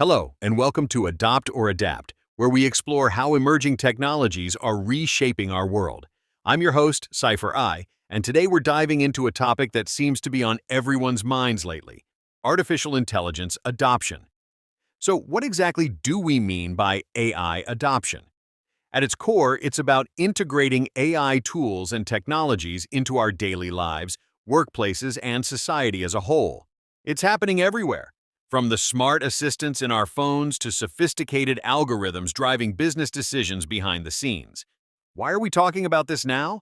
Hello, and welcome to Adopt or Adapt, where we explore how emerging technologies are reshaping our world. I'm your host, Cipher, and today we're diving into a topic that seems to be on everyone's minds lately: artificial intelligence adoption. So, what exactly do we mean by AI adoption? At its core, it's about integrating AI tools and technologies into our daily lives, workplaces, and society as a whole. It's happening everywhere, from the smart assistants in our phones to sophisticated algorithms driving business decisions behind the scenes. Why are we talking about this now?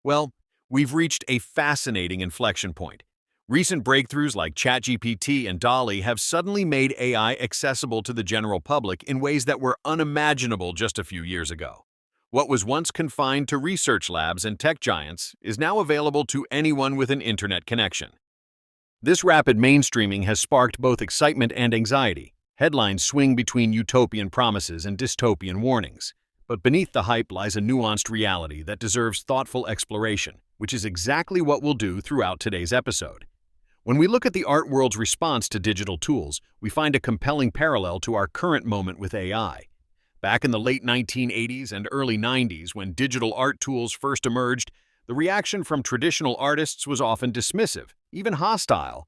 Well, we've reached a fascinating inflection point. Recent breakthroughs like ChatGPT and DALL-E have suddenly made AI accessible to the general public in ways that were unimaginable just a few years ago. What was once confined to research labs and tech giants is now available to anyone with an internet connection. This rapid mainstreaming has sparked both excitement and anxiety. Headlines swing between utopian promises and dystopian warnings. But beneath the hype lies a nuanced reality that deserves thoughtful exploration, which is exactly what we'll do throughout today's episode. When we look at the art world's response to digital tools, we find a compelling parallel to our current moment with AI. Back in the late 1980s and early 90s, when digital art tools first emerged, the reaction from traditional artists was often dismissive, even hostile.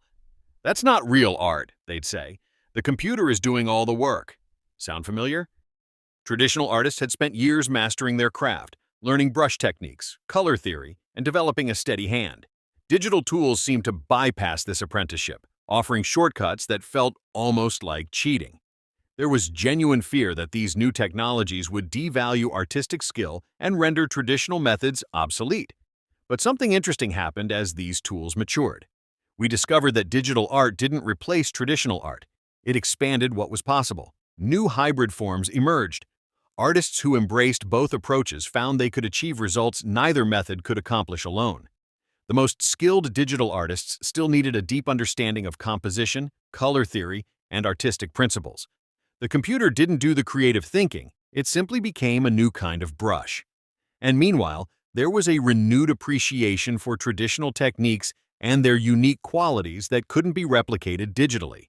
"That's not real art," they'd say. "The computer is doing all the work." Sound familiar? Traditional artists had spent years mastering their craft, learning brush techniques, color theory, and developing a steady hand. Digital tools seemed to bypass this apprenticeship, offering shortcuts that felt almost like cheating. There was genuine fear that these new technologies would devalue artistic skill and render traditional methods obsolete. But something interesting happened as these tools matured. We discovered that digital art didn't replace traditional art. It expanded what was possible. New hybrid forms emerged. Artists who embraced both approaches found they could achieve results neither method could accomplish alone. The most skilled digital artists still needed a deep understanding of composition, color theory, and artistic principles. The computer didn't do the creative thinking, it simply became a new kind of brush. And meanwhile, there was a renewed appreciation for traditional techniques and their unique qualities that couldn't be replicated digitally.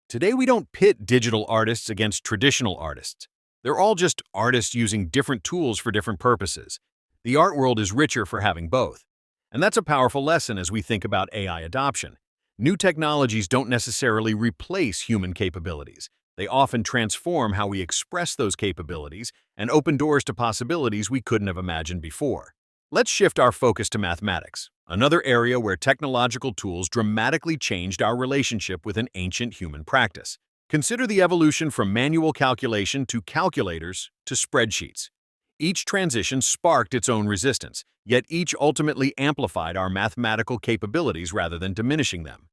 Today, we don't pit digital artists against traditional artists. They're all just artists using different tools for different purposes. The art world is richer for having both. And that's a powerful lesson as we think about AI adoption. New technologies don't necessarily replace human capabilities. They often transform how we express those capabilities and open doors to possibilities we couldn't have imagined before. Let's shift our focus to mathematics, another area where technological tools dramatically changed our relationship with an ancient human practice. Consider the evolution from manual calculation to calculators to spreadsheets. Each transition sparked its own resistance, yet each ultimately amplified our mathematical capabilities rather than diminishing them.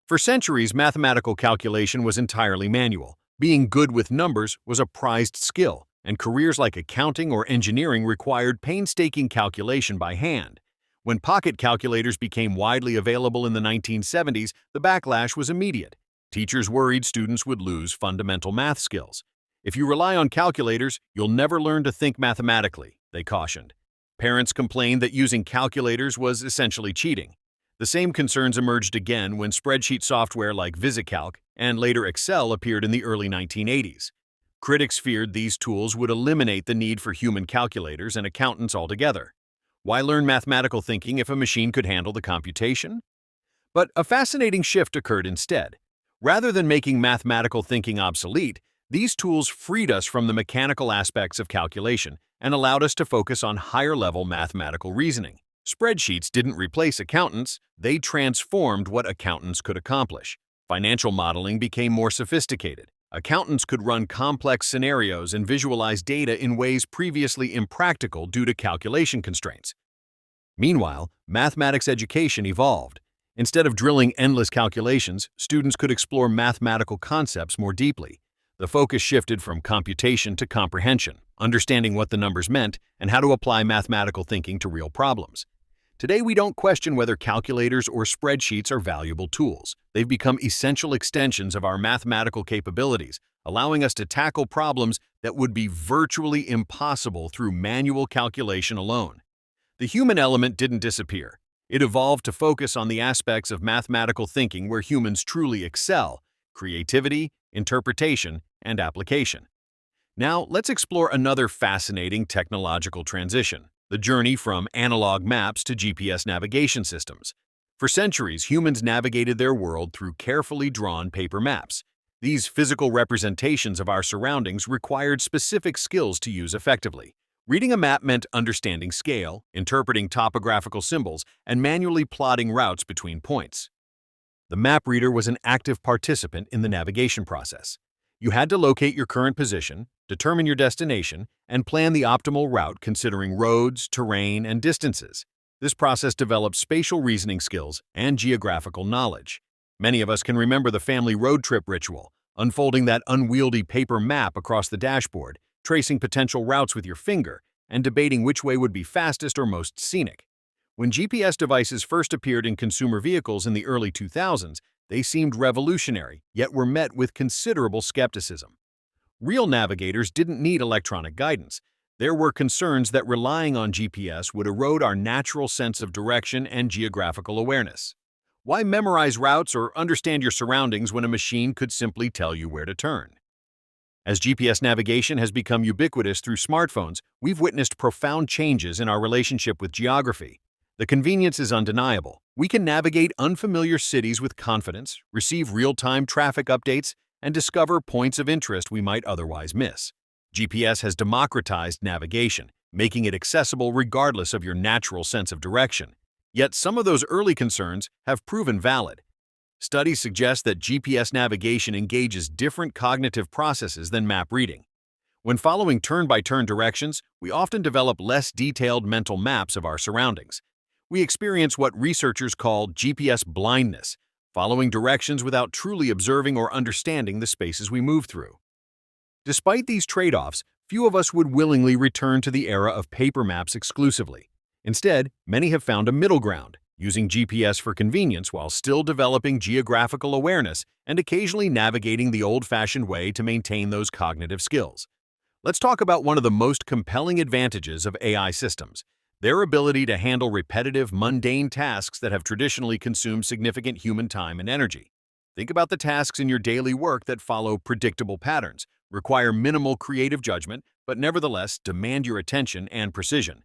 For centuries, mathematical calculation was entirely manual. Being good with numbers was a prized skill, and careers like accounting or engineering required painstaking calculation by hand. When pocket calculators became widely available in the 1970s, the backlash was immediate. Teachers worried students would lose fundamental math skills. "If you rely on calculators, you'll never learn to think mathematically," they cautioned. Parents complained that using calculators was essentially cheating. The same concerns emerged again when spreadsheet software like VisiCalc and later Excel appeared in the early 1980s. Critics feared these tools would eliminate the need for human calculators and accountants altogether. Why learn mathematical thinking if a machine could handle the computation? But a fascinating shift occurred instead. Rather than making mathematical thinking obsolete, these tools freed us from the mechanical aspects of calculation and allowed us to focus on higher-level mathematical reasoning. Spreadsheets didn't replace accountants, they transformed what accountants could accomplish. Financial modeling became more sophisticated. Accountants could run complex scenarios and visualize data in ways previously impractical due to calculation constraints. Meanwhile, mathematics education evolved. Instead of drilling endless calculations, students could explore mathematical concepts more deeply. The focus shifted from computation to comprehension, understanding what the numbers meant and how to apply mathematical thinking to real problems. Today, we don't question whether calculators or spreadsheets are valuable tools. They've become essential extensions of our mathematical capabilities, allowing us to tackle problems that would be virtually impossible through manual calculation alone. The human element didn't disappear. It evolved to focus on the aspects of mathematical thinking where humans truly excel: creativity, interpretation, and application. Now, let's explore another fascinating technological transition: the journey from analog maps to GPS navigation systems. For centuries, humans navigated their world through carefully drawn paper maps. These physical representations of our surroundings required specific skills to use effectively. Reading a map meant understanding scale, interpreting topographical symbols, and manually plotting routes between points. The map reader was an active participant in the navigation process. You had to locate your current position, determine your destination, and plan the optimal route considering roads, terrain, and distances. This process developed spatial reasoning skills and geographical knowledge. Many of us can remember the family road trip ritual, unfolding that unwieldy paper map across the dashboard, tracing potential routes with your finger, and debating which way would be fastest or most scenic. When GPS devices first appeared in consumer vehicles in the early 2000s, they seemed revolutionary, yet were met with considerable skepticism. Real navigators didn't need electronic guidance. There were concerns that relying on GPS would erode our natural sense of direction and geographical awareness. Why memorize routes or understand your surroundings when a machine could simply tell you where to turn? As GPS navigation has become ubiquitous through smartphones, we've witnessed profound changes in our relationship with geography. The convenience is undeniable. We can navigate unfamiliar cities with confidence, receive real-time traffic updates, and discover points of interest we might otherwise miss. GPS has democratized navigation, making it accessible regardless of your natural sense of direction. Yet some of those early concerns have proven valid. Studies suggest that GPS navigation engages different cognitive processes than map reading. When following turn-by-turn directions, we often develop less detailed mental maps of our surroundings. We experience what researchers call GPS blindness, following directions without truly observing or understanding the spaces we move through. Despite these trade-offs, few of us would willingly return to the era of paper maps exclusively. Instead, many have found a middle ground, using GPS for convenience while still developing geographical awareness and occasionally navigating the old-fashioned way to maintain those cognitive skills. Let's talk about one of the most compelling advantages of AI systems: their ability to handle repetitive, mundane tasks that have traditionally consumed significant human time and energy. Think about the tasks in your daily work that follow predictable patterns, require minimal creative judgment, but nevertheless demand your attention and precision.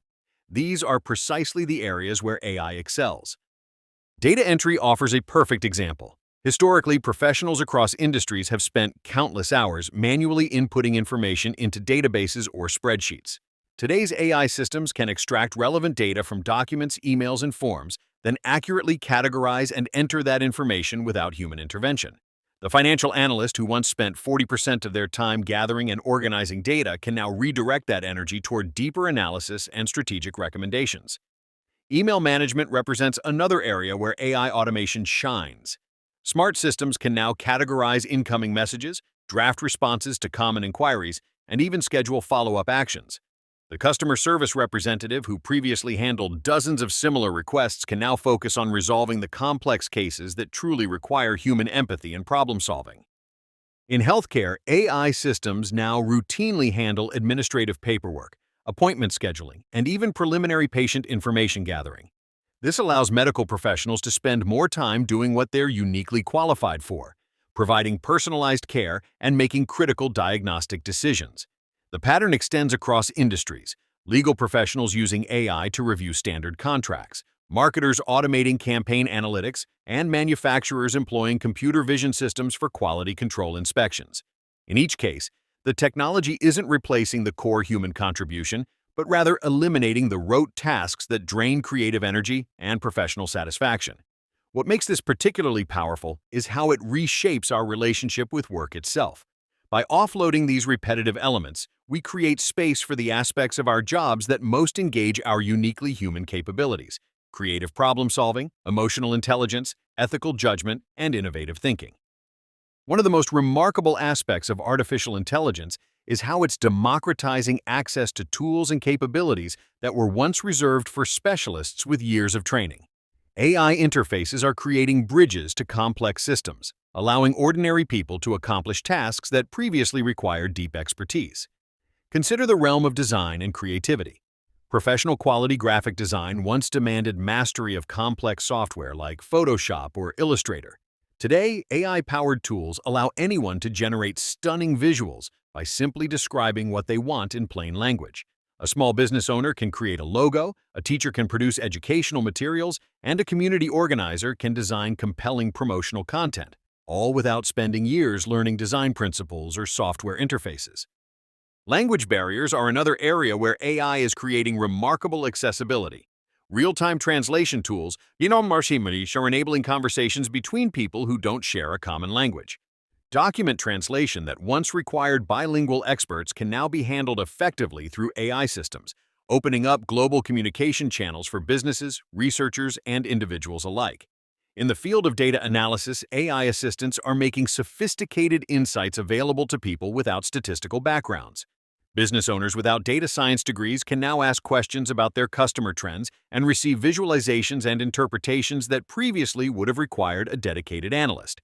These are precisely the areas where AI excels. Data entry offers a perfect example. Historically, professionals across industries have spent countless hours manually inputting information into databases or spreadsheets. Today's AI systems can extract relevant data from documents, emails, and forms, then accurately categorize and enter that information without human intervention. The financial analyst who once spent 40% of their time gathering and organizing data can now redirect that energy toward deeper analysis and strategic recommendations. Email management represents another area where AI automation shines. Smart systems can now categorize incoming messages, draft responses to common inquiries, and even schedule follow-up actions. The customer service representative who previously handled dozens of similar requests can now focus on resolving the complex cases that truly require human empathy and problem-solving. In healthcare, AI systems now routinely handle administrative paperwork, appointment scheduling, and even preliminary patient information gathering. This allows medical professionals to spend more time doing what they're uniquely qualified for, providing personalized care and making critical diagnostic decisions. The pattern extends across industries: legal professionals using AI to review standard contracts, marketers automating campaign analytics, and manufacturers employing computer vision systems for quality control inspections. In each case, the technology isn't replacing the core human contribution, but rather eliminating the rote tasks that drain creative energy and professional satisfaction. What makes this particularly powerful is how it reshapes our relationship with work itself. By offloading these repetitive elements, we create space for the aspects of our jobs that most engage our uniquely human capabilities: creative problem-solving, emotional intelligence, ethical judgment, and innovative thinking. One of the most remarkable aspects of artificial intelligence is how it's democratizing access to tools and capabilities that were once reserved for specialists with years of training. AI interfaces are creating bridges to complex systems, allowing ordinary people to accomplish tasks that previously required deep expertise. Consider the realm of design and creativity. Professional quality graphic design once demanded mastery of complex software like Photoshop or Illustrator. Today, AI-powered tools allow anyone to generate stunning visuals by simply describing what they want in plain language. A small business owner can create a logo, a teacher can produce educational materials, and a community organizer can design compelling promotional content, all without spending years learning design principles or software interfaces. Language barriers are another area where AI is creating remarkable accessibility. Real-time translation tools, are enabling conversations between people who don't share a common language. Document translation that once required bilingual experts can now be handled effectively through AI systems, opening up global communication channels for businesses, researchers, and individuals alike. In the field of data analysis, AI assistants are making sophisticated insights available to people without statistical backgrounds. Business owners without data science degrees can now ask questions about their customer trends and receive visualizations and interpretations that previously would have required a dedicated analyst.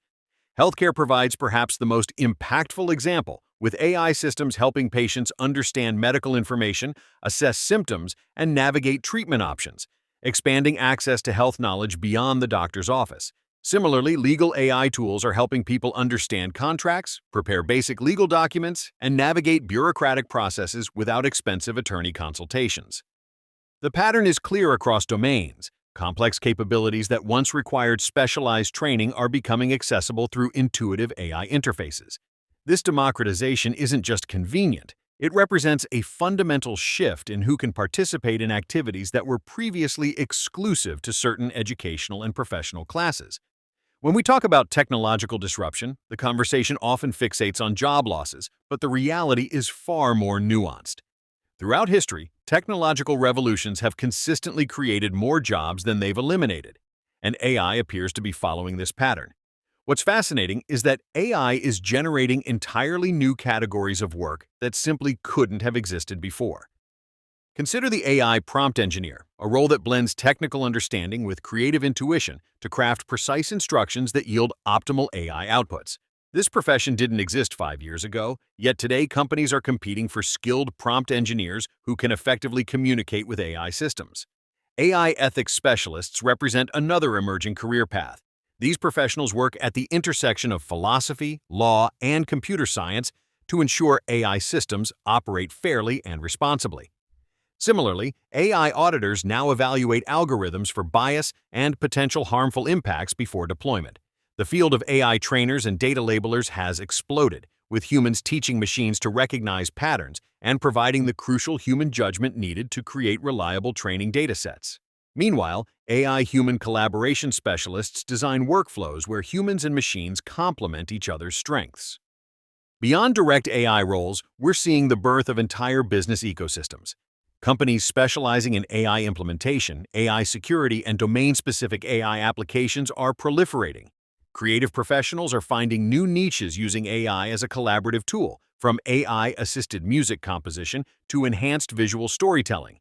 Healthcare provides perhaps the most impactful example, with AI systems helping patients understand medical information, assess symptoms, and navigate treatment options, expanding access to health knowledge beyond the doctor's office. Similarly, legal AI tools are helping people understand contracts, prepare basic legal documents, and navigate bureaucratic processes without expensive attorney consultations. The pattern is clear across domains. Complex capabilities that once required specialized training are becoming accessible through intuitive AI interfaces. This democratization isn't just convenient, it represents a fundamental shift in who can participate in activities that were previously exclusive to certain educational and professional classes. When we talk about technological disruption, the conversation often fixates on job losses, but the reality is far more nuanced. Throughout history, technological revolutions have consistently created more jobs than they've eliminated, and AI appears to be following this pattern. What's fascinating is that AI is generating entirely new categories of work that simply couldn't have existed before. Consider the AI prompt engineer, a role that blends technical understanding with creative intuition to craft precise instructions that yield optimal AI outputs. This profession didn't exist 5 years ago, yet today companies are competing for skilled prompt engineers who can effectively communicate with AI systems. AI ethics specialists represent another emerging career path. These professionals work at the intersection of philosophy, law, and computer science to ensure AI systems operate fairly and responsibly. Similarly, AI auditors now evaluate algorithms for bias and potential harmful impacts before deployment. The field of AI trainers and data labelers has exploded, with humans teaching machines to recognize patterns and providing the crucial human judgment needed to create reliable training datasets. Meanwhile, AI-human collaboration specialists design workflows where humans and machines complement each other's strengths. Beyond direct AI roles, we're seeing the birth of entire business ecosystems. Companies specializing in AI implementation, AI security, and domain-specific AI applications are proliferating. Creative professionals are finding new niches using AI as a collaborative tool, from AI-assisted music composition to enhanced visual storytelling.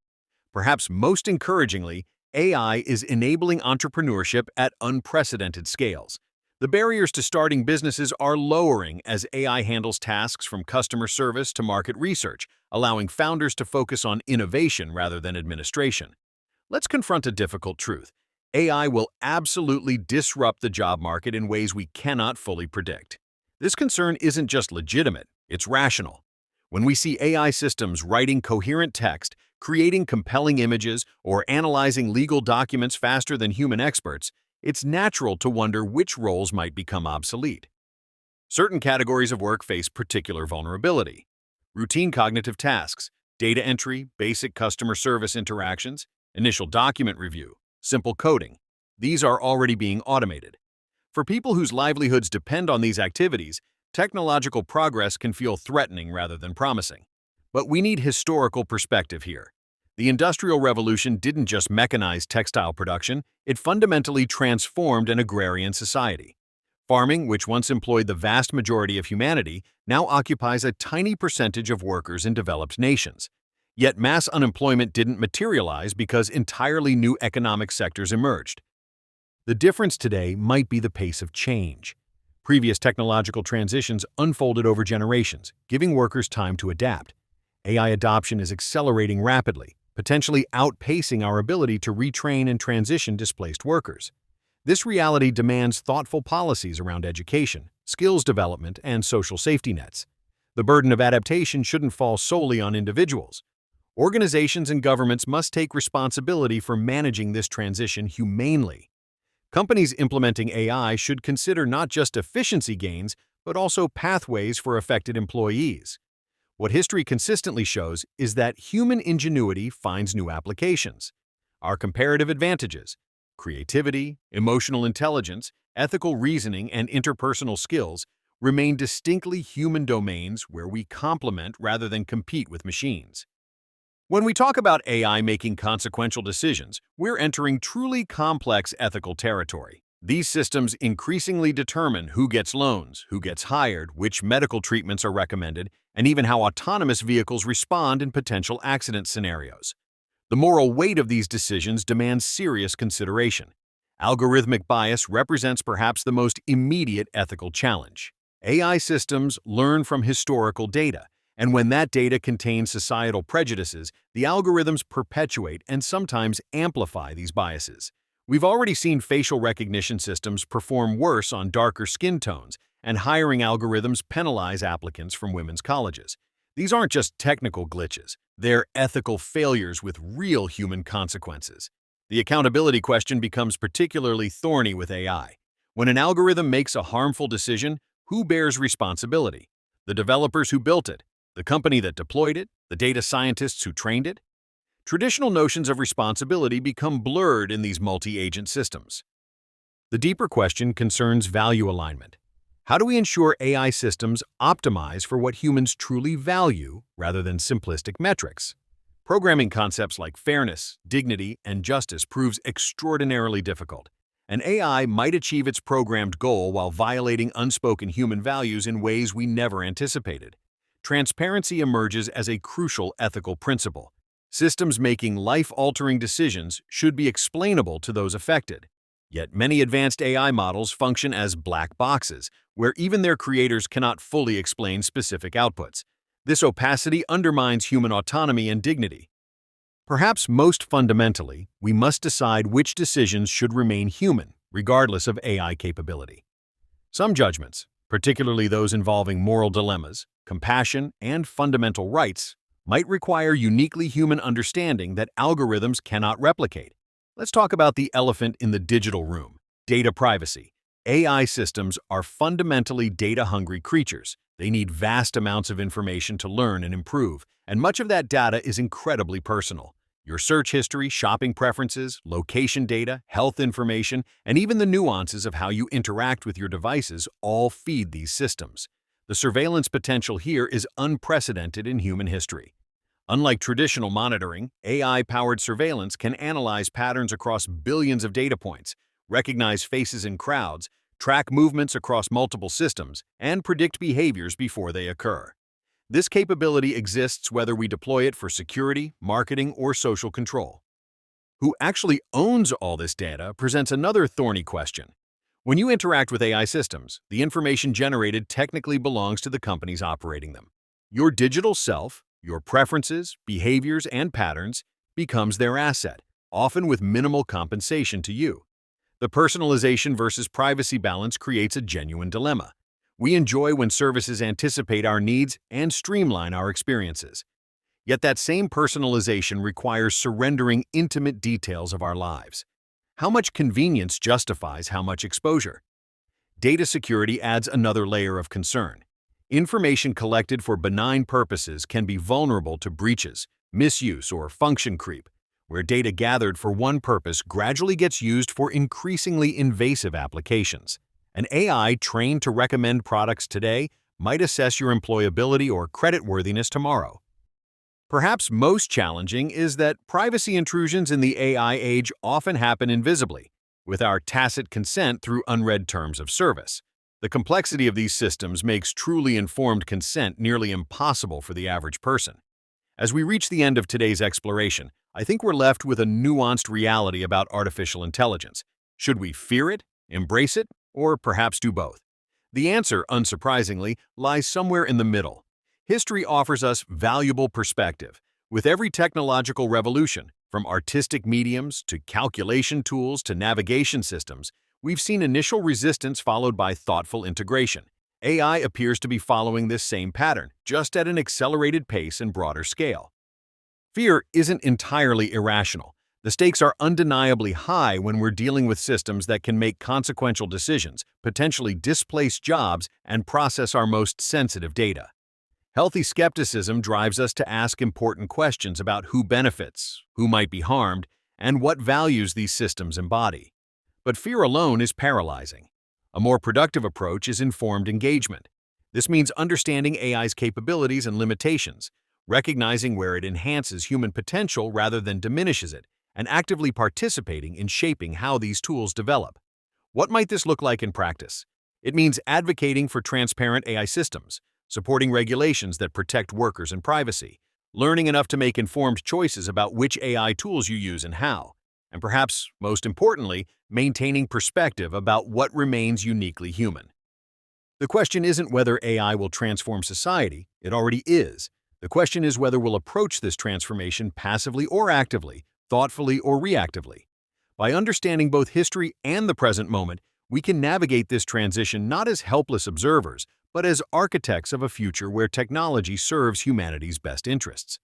Perhaps most encouragingly, AI is enabling entrepreneurship at unprecedented scales. The barriers to starting businesses are lowering as AI handles tasks from customer service to market research, allowing founders to focus on innovation rather than administration. Let's confront a difficult truth. AI will absolutely disrupt the job market in ways we cannot fully predict. This concern isn't just legitimate, it's rational. When we see AI systems writing coherent text, creating compelling images, or analyzing legal documents faster than human experts, it's natural to wonder which roles might become obsolete. Certain categories of work face particular vulnerability. Routine cognitive tasks, data entry, basic customer service interactions, initial document review, simple coding. These are already being automated. For people whose livelihoods depend on these activities, technological progress can feel threatening rather than promising. But we need historical perspective here. The Industrial Revolution didn't just mechanize textile production, it fundamentally transformed an agrarian society. Farming, which once employed the vast majority of humanity, now occupies a tiny percentage of workers in developed nations. Yet mass unemployment didn't materialize because entirely new economic sectors emerged. The difference today might be the pace of change. Previous technological transitions unfolded over generations, giving workers time to adapt. AI adoption is accelerating rapidly, potentially outpacing our ability to retrain and transition displaced workers. This reality demands thoughtful policies around education, skills development, and social safety nets. The burden of adaptation shouldn't fall solely on individuals. Organizations and governments must take responsibility for managing this transition humanely. Companies implementing AI should consider not just efficiency gains, but also pathways for affected employees. What history consistently shows is that human ingenuity finds new applications. Our comparative advantages, creativity, emotional intelligence, ethical reasoning, and interpersonal skills remain distinctly human domains where we complement rather than compete with machines. When we talk about AI making consequential decisions, we're entering truly complex ethical territory. These systems increasingly determine who gets loans, who gets hired, which medical treatments are recommended, and even how autonomous vehicles respond in potential accident scenarios. The moral weight of these decisions demands serious consideration. Algorithmic bias represents perhaps the most immediate ethical challenge. AI systems learn from historical data, and when that data contains societal prejudices, the algorithms perpetuate and sometimes amplify these biases. We've already seen facial recognition systems perform worse on darker skin tones, and hiring algorithms penalize applicants from women's colleges. These aren't just technical glitches, they're ethical failures with real human consequences. The accountability question becomes particularly thorny with AI. When an algorithm makes a harmful decision, who bears responsibility? The developers who built it? The company that deployed it? The data scientists who trained it? Traditional notions of responsibility become blurred in these multi-agent systems. The deeper question concerns value alignment. How do we ensure AI systems optimize for what humans truly value rather than simplistic metrics? Programming concepts like fairness, dignity, and justice proves extraordinarily difficult. An AI might achieve its programmed goal while violating unspoken human values in ways we never anticipated. Transparency emerges as a crucial ethical principle. Systems making life-altering decisions should be explainable to those affected. Yet many advanced AI models function as black boxes, where even their creators cannot fully explain specific outputs. This opacity undermines human autonomy and dignity. Perhaps most fundamentally, we must decide which decisions should remain human, regardless of AI capability. Some judgments, particularly those involving moral dilemmas, compassion, and fundamental rights, might require uniquely human understanding that algorithms cannot replicate. Let's talk about the elephant in the digital room: data privacy. AI systems are fundamentally data-hungry creatures. They need vast amounts of information to learn and improve, and much of that data is incredibly personal. Your search history, shopping preferences, location data, health information, and even the nuances of how you interact with your devices all feed these systems. The surveillance potential here is unprecedented in human history. Unlike traditional monitoring, AI-powered surveillance can analyze patterns across billions of data points, recognize faces in crowds, track movements across multiple systems, and predict behaviors before they occur. This capability exists whether we deploy it for security, marketing, or social control. Who actually owns all this data presents another thorny question. When you interact with AI systems, the information generated technically belongs to the companies operating them. Your digital self, your preferences, behaviors, and patterns becomes their asset, often with minimal compensation to you. The personalization versus privacy balance creates a genuine dilemma. We enjoy when services anticipate our needs and streamline our experiences. Yet that same personalization requires surrendering intimate details of our lives. How much convenience justifies how much exposure? Data security adds another layer of concern. Information collected for benign purposes can be vulnerable to breaches, misuse, or function creep, where data gathered for one purpose gradually gets used for increasingly invasive applications. An AI trained to recommend products today might assess your employability or creditworthiness tomorrow. Perhaps most challenging is that privacy intrusions in the AI age often happen invisibly, with our tacit consent through unread terms of service. The complexity of these systems makes truly informed consent nearly impossible for the average person. As we reach the end of today's exploration, I think we're left with a nuanced reality about artificial intelligence. Should we fear it, embrace it, or perhaps do both? The answer, unsurprisingly, lies somewhere in the middle. History offers us valuable perspective. With every technological revolution, from artistic mediums to calculation tools to navigation systems, We've seen initial resistance followed by thoughtful integration. AI appears to be following this same pattern, just at an accelerated pace and broader scale. Fear isn't entirely irrational. The stakes are undeniably high when we're dealing with systems that can make consequential decisions, potentially displace jobs, and process our most sensitive data. Healthy skepticism drives us to ask important questions about who benefits, who might be harmed, and what values these systems embody. But fear alone is paralyzing. A more productive approach is informed engagement. This means understanding AI's capabilities and limitations, recognizing where it enhances human potential rather than diminishes it, and actively participating in shaping how these tools develop. What might this look like in practice? It means advocating for transparent AI systems, supporting regulations that protect workers and privacy, learning enough to make informed choices about which AI tools you use and how, and perhaps, most importantly, maintaining perspective about what remains uniquely human. The question isn't whether AI will transform society, it already is. The question is whether we'll approach this transformation passively or actively, thoughtfully or reactively. By understanding both history and the present moment, we can navigate this transition not as helpless observers, but as architects of a future where technology serves humanity's best interests.